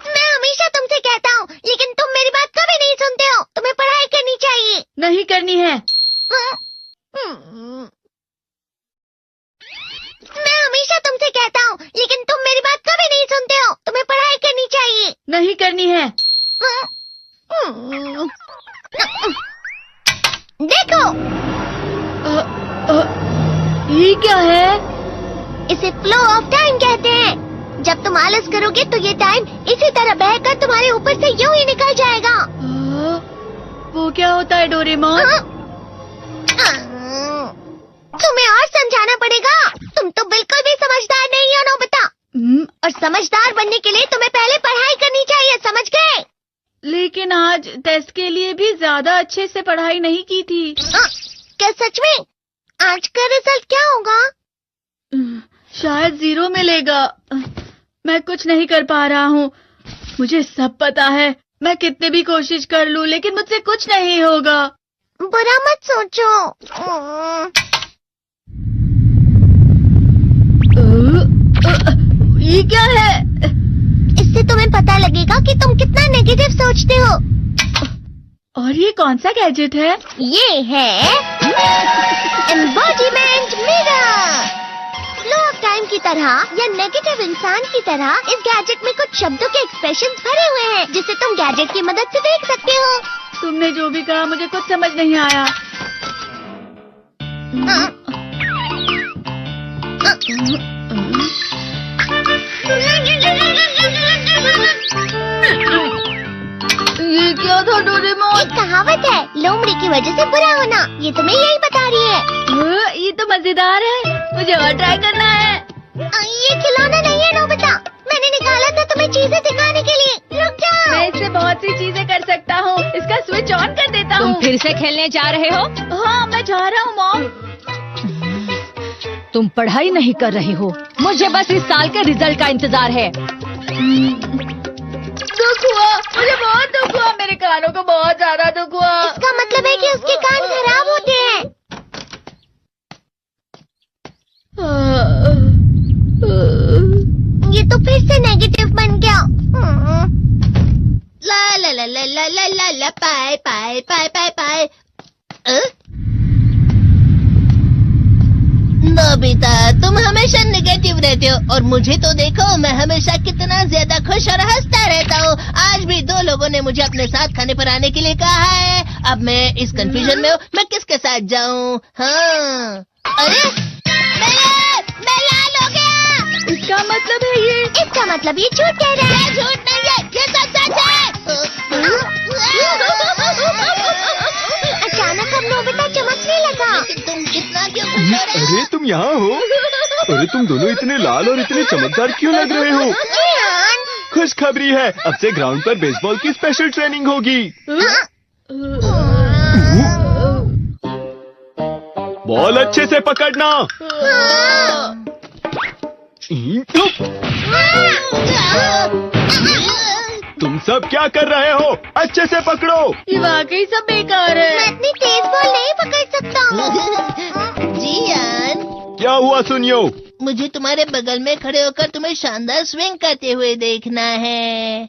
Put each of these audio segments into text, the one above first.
मैं हमेशा तुमसे कहता हूँ, लेकिन तुम मेरी बात कभी नहीं सुनते हो। तुम्हें पढ़ाई करनी चाहिए। नहीं करनी है। मैं हमेशा तुमसे कहता हूँ, लेकिन तुम मेरी बात कभी नहीं सुनते हो। तुम्हें पढ़ाई करनी चाहिए। नहीं करनी है। देखो, ये क्या है? इसे फ्लो ऑफ टाइम कहते हैं। जब तुम आलस करोगे तो ये टाइम इसी तरह बहकर तुम्हारे ऊपर से यूं ही निकल जाएगा। वो क्या होता है डोरेमोन? तुम्हें और समझाना पड़ेगा। तुम तो बिल्कुल भी समझदार नहीं हो नोबिता। और समझदार बनने के लिए तुम्हें पहले पढ़ाई करनी चाहिए, समझ गए? लेकिन आज टेस्ट के लिए भी ज्यादा अच्छे से पढ़ाई नहीं की थी। क्या सच में? आज का रिजल्ट क्या होगा? शायद 0 मिलेगा। मैं कुछ नहीं कर पा रहा हूँ। मुझे सब पता है। मैं कितने भी कोशिश कर लूँ, लेकिन मुझसे कुछ नहीं होगा। बुरा मत सोचो। ये क्या है? इससे तुम्हें पता लगेगा कि तुम कितना नेगेटिव सोचते हो। और ये कौन सा गैजेट है? ये है embodiment mirror. Flow of time की तरह या नेगेटिव इंसान की तरह इस गैजेट में कुछ शब्दों के एक्सप्रेशंस भरे हुए हैं, जिसे तुम गैजेट की मदद से देख सकते हो। तुमने जो भी कहा मुझे कुछ समझ नहीं आया। ये क्या था डोरेमोन? एक कहावत है, लोमड़ी की वजह से बुरा होना। ये तुम्हें यही बता रही है। ये तो मजेदार है। मुझे और ट्राई करना है। ये खिलौना नहीं है नोबिता। मैंने निकाला था तुम्हें चीजें दिखाने के लिए। रुक जाओ। मैं इससे बहुत सी चीजें कर सकता हूँ। इसका स्विच ऑन कर देता हूँ। तुम फिर से खेलने जा रहे हो? हाँ, मैं जा रहा हूँ मॉम। तुम पढ़ाई नहीं कर रहे हो। मुझे बस इस साल के रिजल्ट का इंतजार है। दुख हुआ, मुझे बहुत दुख हुआ। मेरे कानों को बहुत ज्यादा दुख हुआ। इसका मतलब है कि उसके कान खराब होते हैं। ये तो फिर से नेगेटिव बन गया। ला ला ला ला ला ला ला ला पाए पाए पाए पाए पाए। नोबिता, तुम हमेशा नेगेटिव रहते हो और मुझे तो देखो, मैं हमेशा कितना ज्यादा खुश और हंसता रहता हूँ। आज भी 2 लोगों ने मुझे अपने साथ खाने पर आने के लिए कहा है। अब मैं इस कंफ्यूजन में हूँ, मैं किसके साथ जाऊँ? हाँ, अरे मैं लाल हो गया। इसका मतलब है ये? इसका मतलब ये झूठ कह रहा है। झूठ नहीं है, ये सच है। अचानक अब नोबिता चमकने लगा। तुम इतना क्यों खुश हो रहे हो? अरे तुम यहाँ हो? अरे तुम दोनों इतने लाल और इतने चमकदार क्यों लग रहे हो? जियान। खुशखबरी है, अब से ग्राउंड पर बेसबॉल की स्पेशल ट्रेनिंग होगी। बॉल अच्छे से पकड़ना। तुम सब क्या कर रहे हो? अच्छे से पकड़ो। ये वाकई सब बेकार मैं है। इतनी तेज बॉल नहीं पकड़ सकता हूँ। जियान, क्या हुआ सुनियो? मुझे तुम्हारे बगल में खड़े होकर तुम्हें शानदार स्विंग करते हुए देखना है,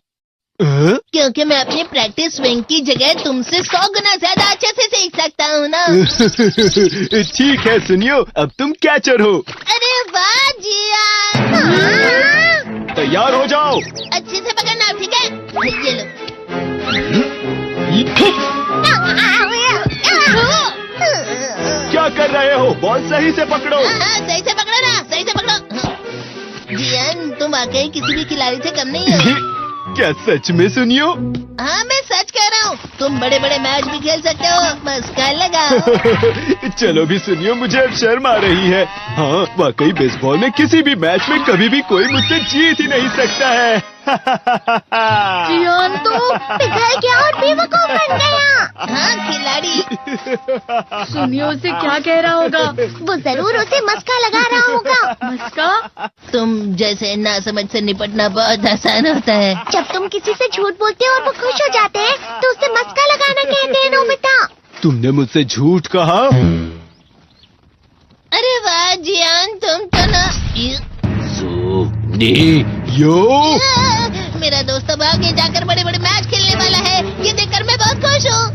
क्योंकि मैं अपनी प्रैक्टिस स्विंग की जगह तुमसे 100 गुना ज्यादा अच्छे से सीख सकता हूँ ना। ठीक है सुनियो, अब तुम कैचर हो। अरे वाह जियान। तैयार हो जाओ। अच्छे से पकड़ना, ठीक है? ये लो। क्या कर रहे हो? बॉल सही से पकड़ो। सही से पकड़ो ना, सही से पकड़ो। जियान, तुम वाकई किसी भी खिलाड़ी से कम नहीं हो। क्या सच में सुनियो? हाँ, मैं सच कह रहा हूँ। तुम बड़े बड़े मैच भी खेल सकते हो, बस कर लगाओ। चलो भी सुनियो, मुझे अब शर्म आ रही है। हाँ, वाकई बेसबॉल में किसी भी मैच में कभी भी कोई मुझसे जीत ही नहीं सकता है। जियान तो पिघल गया और बेवकूफ बन गया। हाँ, खिलाड़ी। सुनियो उसे क्या कह रहा होगा? वो जरूर उसे मस्का लगा रहा होगा। मस्का? तुम जैसे नासमझ से निपटना बहुत आसान होता है। जब तुम किसी से झूठ बोलते हो और वो खुश हो जाते हैं, तो उसे मस्का लगाना कहते हैं नोबिता। तुमने मुझसे झूठ कहा? अरे वाह जियान, तुम तो ना। यो मेरा दोस्त अब आगे जाकर बड़े बड़े मैच खेलने वाला है। ये देखकर मैं बहुत खुश हूँ।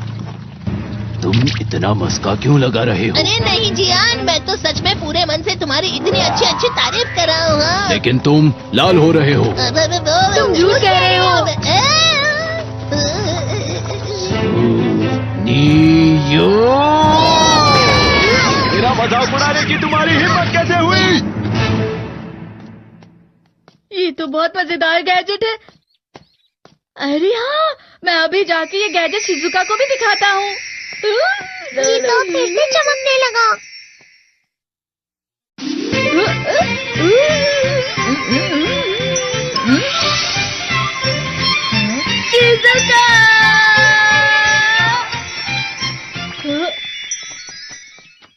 तुम इतना मस्का क्यों लगा रहे हो? अरे नहीं जियान, मैं तो सच में पूरे मन से तुम्हारी इतनी अच्छी अच्छी तारीफ कर रहा हूँ। हाँ। लेकिन तुम लाल हो रहे हो। तुम झूठ कह रहे हो। नियो मेरा मजाक उड़ाने की तुम्हारी हिम्मत कैसे हुई? ये तो बहुत मजेदार गैजेट है। अरे हाँ, मैं अभी जाके ये गैजेट शिजुका को भी दिखाता हूँ। जी तो फिर से चमकने लगा। शिजुका!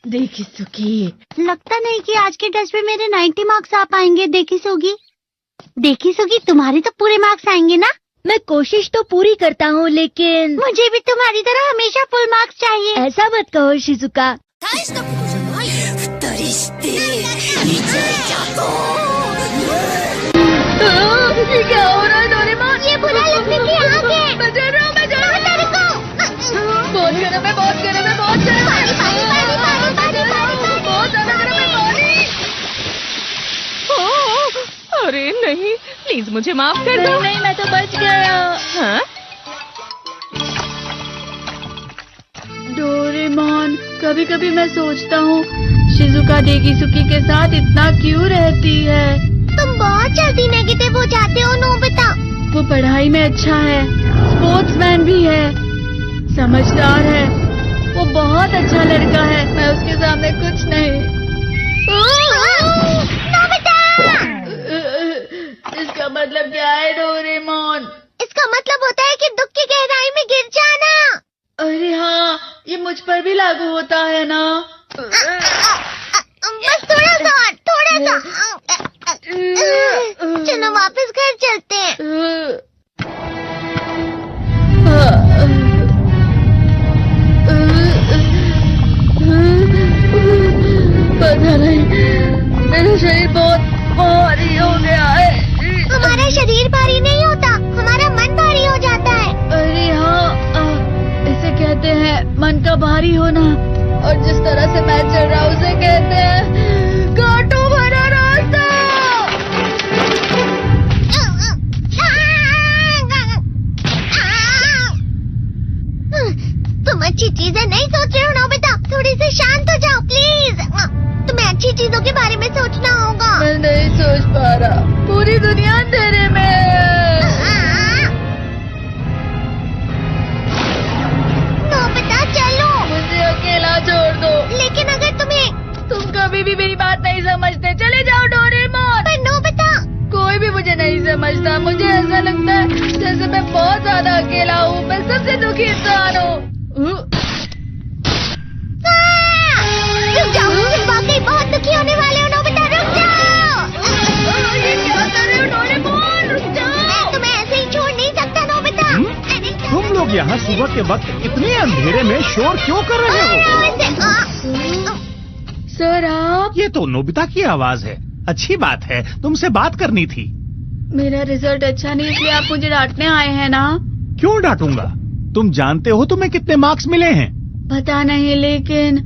देखी सुकी, लगता नहीं कि आज के टेस्ट में मेरे 90 मार्क्स आ पाएंगे। देखी सोगी तुम्हारे तो पूरे मार्क्स आएंगे ना? मैं कोशिश तो पूरी करता हूँ, लेकिन मुझे भी तुम्हारी तरह हमेशा फुल मार्क्स चाहिए। ऐसा मत कहो शिजुका। ये क्या हो रहा है डोरेमोन? ये बुरा लगने की आग है। मैं डर रहा हूँ, मैं डर रहा हूँ। बहुत गर्म है, बहुत गर्म है, बहुत गर्म है। बहुत ज्यादा गर्म है पानी। अरे नहीं, प्लीज मुझे माफ कर दो। नहीं, मैं तो बच गया। हाँ? डोरेमोन, कभी कभी मैं सोचता हूँ शिजुका डेगिसुकी के साथ इतना क्यों रहती है। तुम बहुत जल्दी नेगेटिव हो जाते हो नोबिता। वो पढ़ाई में अच्छा है, स्पोर्ट्समैन भी है, समझदार है। वो बहुत अच्छा लड़का है। मैं उसके सामने कुछ नहीं। इसका मतलब क्या है डोरेमोन? इसका मतलब होता है कि दुख की गहराई में गिर जाना। अरे हाँ, ये मुझ पर भी लागू होता है ना। बस थोड़ा सा। चलो वापस घर चलते हैं। पता नहीं, मेरा शरीर बहुत भारी हो गया है। हमारा शरीर भारी नहीं होता, हमारा मन भारी हो जाता है। अरे हाँ, इसे कहते हैं मन का भारी होना। और जिस तरह से मैं चल रहा हूँ उसे कहते हैं कांटों भरा रास्ता। तुम अच्छी चीजें नहीं सोच रहे हो नोबिता। थोड़ी सी शांत हो जाओ प्लीज। तुम्हें अच्छी चीजों के बारे में सोचना होगा। मैं नहीं सोच पा रहा, पूरी दुनिया अंधेरे में है। नोबिता चलो। मुझे अकेला छोड़ दो। लेकिन अगर तुम कभी भी मेरी बात नहीं समझते। चले जाओ डोरेमोन। पर नोबिता। कोई भी मुझे नहीं समझता। मुझे ऐसा लगता है जैसे मैं बहुत ज्यादा अकेला हूँ। मैं सबसे दुखी इंसान हूँ। रुक जाओ, तुम वाकई बहुत दुखी होने वाले हो नोबिता। रुक जाओ। ये क्या कर रहे हो डोरेमोन? रुक जाओ। मैं तुम्हें ऐसे ही छोड़ नहीं सकता नोबिता। तुम लोग यहाँ सुबह के वक्त इतने अंधेरे में शोर क्यों कर रहे हो? सर आप? ये तो नोबिता की आवाज है। अच्छी बात है, तुमसे बात करनी थी। मेरा रिजल्ट अच्छा नहीं, इसलिए आप मुझे डांटने आए हैं ना? क्यों डांटूंगा? तुम जानते हो तुम्हें कितने मार्क्स मिले हैं? पता नहीं, लेकिन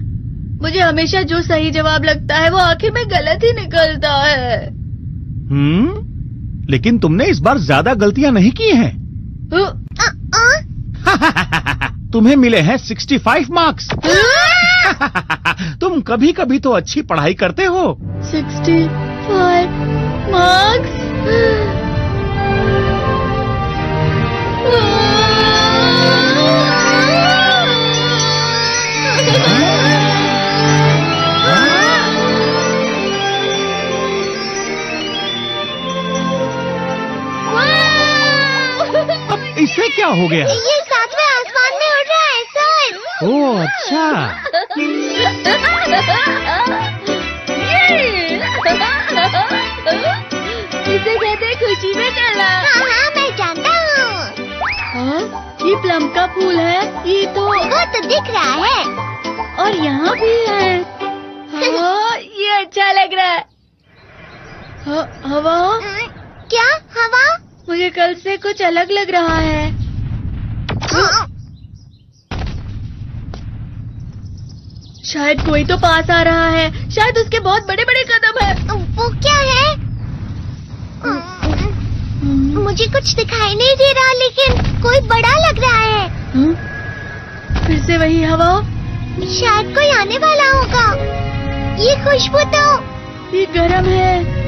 मुझे हमेशा जो सही जवाब लगता है वो आखिर में गलत ही निकलता है। लेकिन तुमने इस बार ज्यादा गलतियां नहीं की हैं। तुम्हें मिले हैं 65 मार्क्स। तुम कभी कभी तो अच्छी पढ़ाई करते हो। 65 मार्क्स? इससे क्या हो गया? ये सातवें आसमान में उड़ रहा है सर। ओह अच्छा। इसे कहते हैं खुशी में चला। हाँ मैं जानता हूँ। हाँ, ये प्लम का फूल है। ये तो वो तो दिख रहा है। और यहाँ भी है। हाँ, ये अच्छा लग रहा है। हवा? क्या हवा? मुझे कल से कुछ अलग लग रहा है। शायद कोई तो पास आ रहा है। शायद उसके बहुत बड़े बड़े कदम है। वो क्या है? मुझे कुछ दिखाई नहीं दे रहा, लेकिन कोई बड़ा लग रहा है। फिर से वही हवा। शायद कोई आने वाला होगा। ये खुशबू तो ये गरम है।